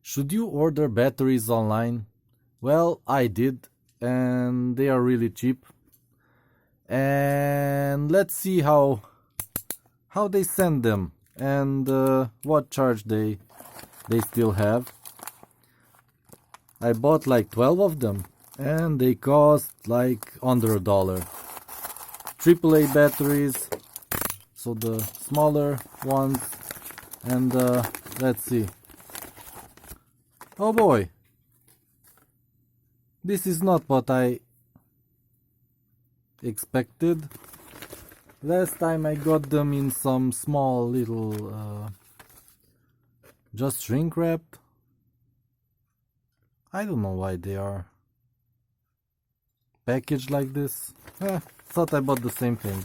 Should you order batteries online? Well, I did, and they are really cheap. And let's see how they send them and what charge they still have. I bought like 12 of them, and they cost like under $1. AAA batteries, so the smaller ones, and let's see. Oh boy, this is not what I expected. Last time I got them in some small little just shrink wrapped. I don't know why they are packaged like this. Thought I bought the same thing.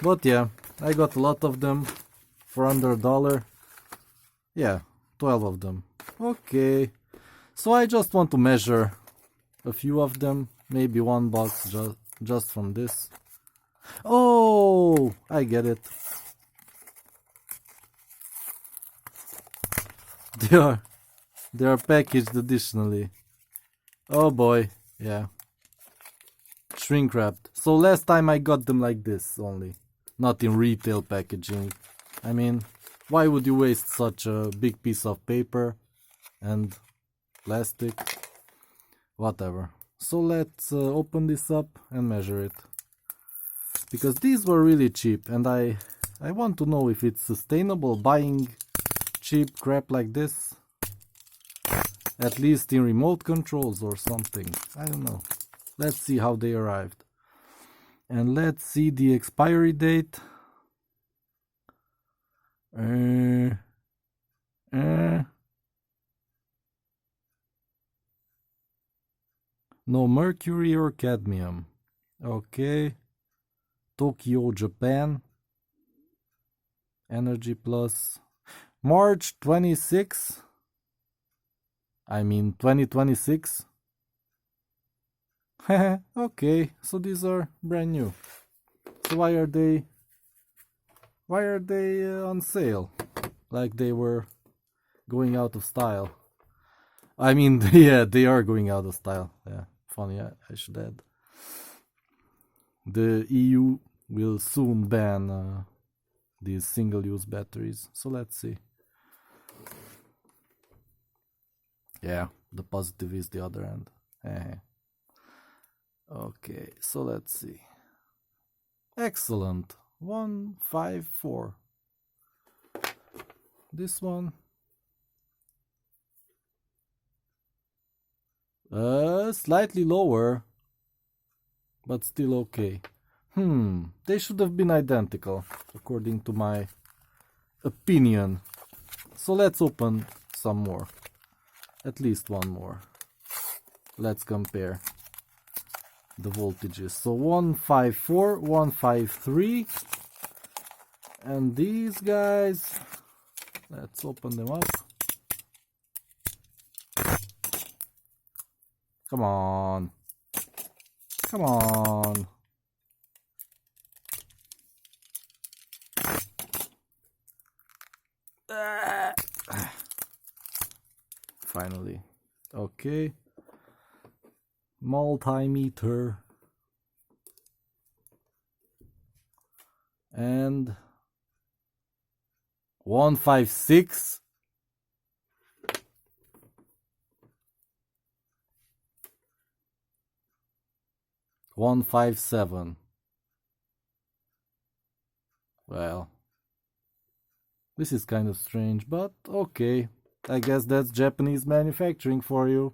But yeah, I got a lot of them for under $1. Yeah, 12 of them. Okay, so I just want to measure a few of them, maybe one box just from this. Oh, I get it. They are packaged additionally. Oh boy, yeah. Shrink wrapped. So last time I got them like this only, not in retail packaging. I mean, why would you waste such a big piece of paper and plastic? Whatever. So let's open this up and measure it. Because these were really cheap, and I want to know if it's sustainable buying cheap crap like this. At least in remote controls or something. I don't know. Let's see how they arrived. And let's see the expiry date. No mercury or cadmium. Okay. Tokyo, Japan. Energy Plus. March 26. I mean 2026. Okay, so these are brand new. So why are they on sale? Like they were going out of style. I mean, yeah, they are going out of style. Yeah, funny, I should add. The EU will soon ban these single-use batteries. So let's see. Yeah, the positive is the other end. Okay, so let's see. Excellent. 154. This one. Slightly lower, but still okay. They should have been identical, according to my opinion. So let's open some more. At least one more. Let's compare the voltages. So 154, 153. And these guys, let's open them up. Come on. Come on. Finally. Okay. Multimeter. And 156. One 157. Well, this is kind of strange, but okay. I guess that's Japanese manufacturing for you.